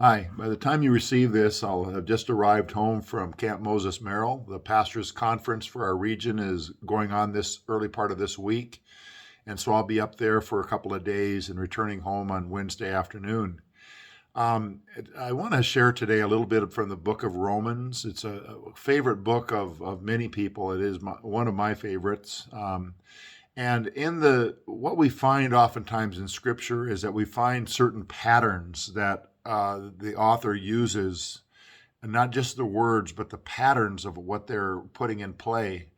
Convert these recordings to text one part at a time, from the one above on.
Hi, by the time you receive this, I'll have just arrived home from Camp Moses Merrill. The pastors' conference for our region is going on this early part of this week, and so I'll be up there for a couple of days and returning home on Wednesday afternoon. I want to share today a little bit from the book of Romans. It's a favorite book of many people. It is one of my favorites. And in what we find oftentimes in Scripture is that we find certain patterns that the author uses, and not just the words, but the patterns of what they're putting in play.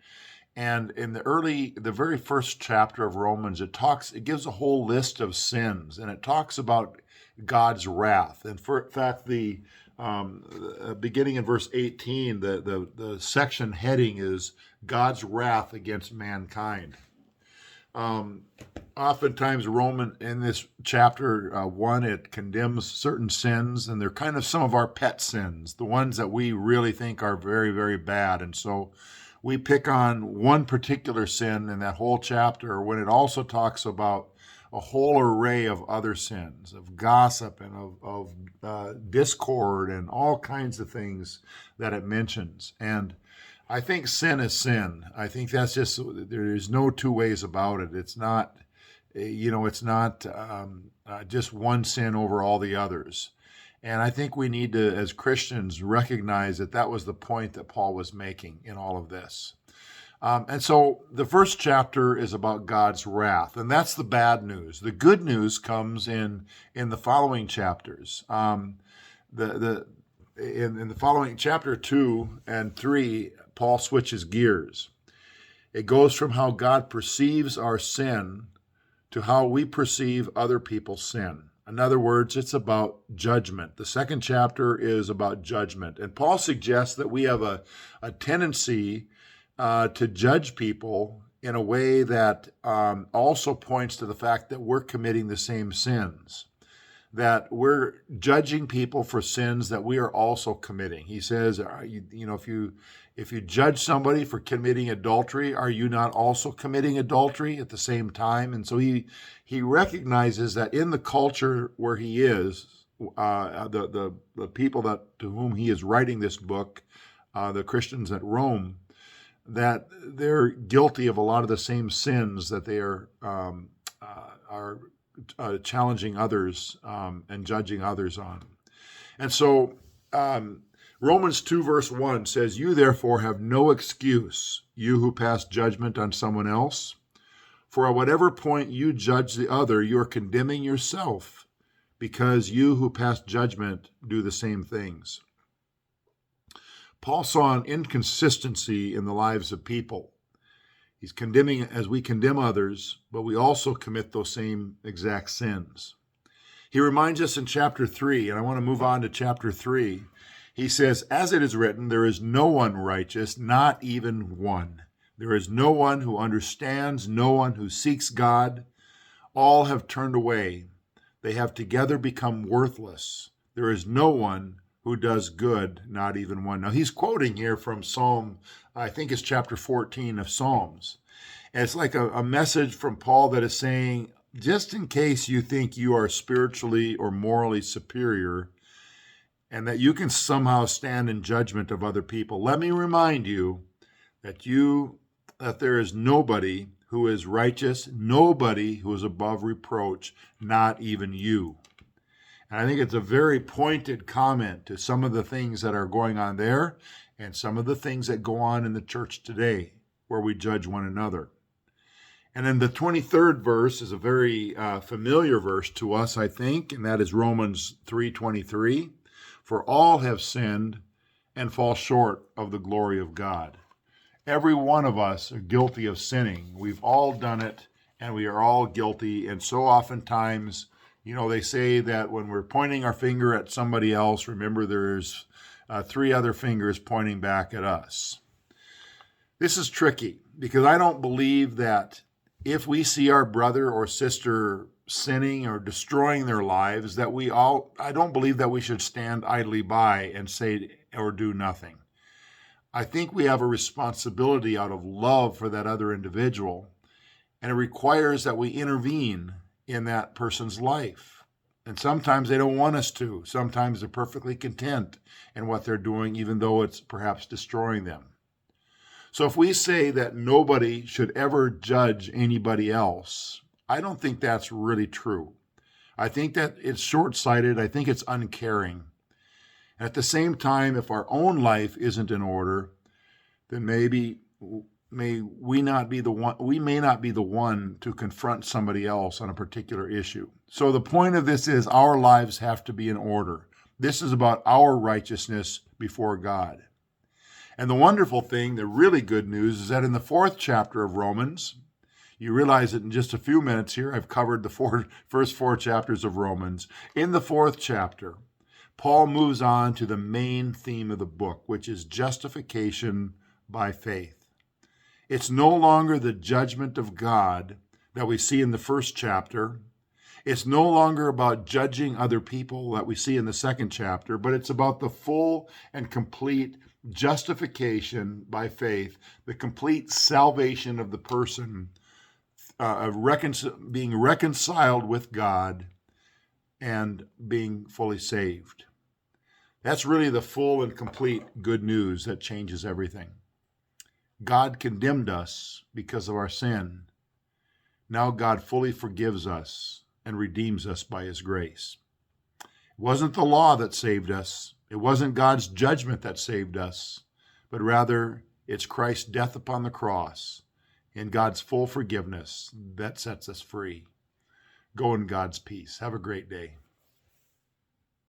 And in the very first chapter of Romans, it gives a whole list of sins, and it talks about God's wrath. And in fact, the beginning in verse 18, the section heading is God's wrath against mankind. Oftentimes, in this chapter 1, it condemns certain sins, and they're kind of some of our pet sins, the ones that we really think are very, very bad. And so we pick on one particular sin in that whole chapter when it also talks about a whole array of other sins, of gossip and of discord and all kinds of things that it mentions. And I think sin is sin. I think that's just, there is no two ways about it. It's not, just one sin over all the others. And I think we need to, as Christians, recognize that that was the point that Paul was making in all of this. And so the first chapter is about God's wrath, and that's the bad news. The good news comes in the following chapters. In the following chapter 2 and 3, Paul switches gears. It goes from how God perceives our sin to how we perceive other people's sin. In other words, it's about judgment. The second chapter is about judgment. And Paul suggests that we have a tendency to judge people in a way that also points to the fact that we're committing the same sins, that we're judging people for sins that we are also committing. He says, if you judge somebody for committing adultery, are you not also committing adultery at the same time? And so he recognizes that in the culture where he is, the people to whom he is writing this book, the Christians at Rome, that they're guilty of a lot of the same sins that they are challenging others and judging others on. And so Romans 2 verse 1 says, "You therefore have no excuse, you who pass judgment on someone else. For at whatever point you judge the other, you are condemning yourself, because you who pass judgment do the same things." Paul saw an inconsistency in the lives of people. He's condemning as we condemn others, but we also commit those same exact sins. He reminds us in chapter 3, and I want to move on to chapter 3. He says, "As it is written, there is no one righteous, not even one. There is no one who understands, no one who seeks God. All have turned away. They have together become worthless. There is no one who does good, not even one." Now he's quoting here from Psalm, I think it's chapter 14 of Psalms. And it's like a message from Paul that is saying, just in case you think you are spiritually or morally superior and that you can somehow stand in judgment of other people, let me remind you that there is nobody who is righteous, nobody who is above reproach, not even you. And I think it's a very pointed comment to some of the things that are going on there and some of the things that go on in the church today where we judge one another. And then the 23rd verse is a very familiar verse to us, I think, and that is Romans 3:23. "For all have sinned and fall short of the glory of God." Every one of us are guilty of sinning. We've all done it, and we are all guilty. And so oftentimes, they say that when we're pointing our finger at somebody else, remember there's 3 other fingers pointing back at us. This is tricky because I don't believe that if we see our brother or sister sinning or destroying their lives, I don't believe that we should stand idly by and say or do nothing. I think we have a responsibility out of love for that other individual, and it requires that we intervene in that person's life. And sometimes they don't want us to. Sometimes they're perfectly content in what they're doing, even though it's perhaps destroying them. So if we say that nobody should ever judge anybody else, I don't think that's really true. I think that it's short-sighted. I think it's uncaring. At the same time, if our own life isn't in order, then we may not be the one to confront somebody else on a particular issue. So the point of this is our lives have to be in order. This is about our righteousness before God. And the wonderful thing, the really good news, is that in the 4th chapter of Romans, you realize that in just a few minutes here, I've covered the first 4 chapters of Romans. In the 4th chapter, Paul moves on to the main theme of the book, which is justification by faith. It's no longer the judgment of God that we see in the 1st chapter. It's no longer about judging other people that we see in the 2nd chapter, but it's about the full and complete justification by faith, the complete salvation of the person, being reconciled with God and being fully saved. That's really the full and complete good news that changes everything. God condemned us because of our sin. Now God fully forgives us and redeems us by his grace. It wasn't the law that saved us. It wasn't God's judgment that saved us, but rather it's Christ's death upon the cross and God's full forgiveness that sets us free. Go in God's peace. Have a great day.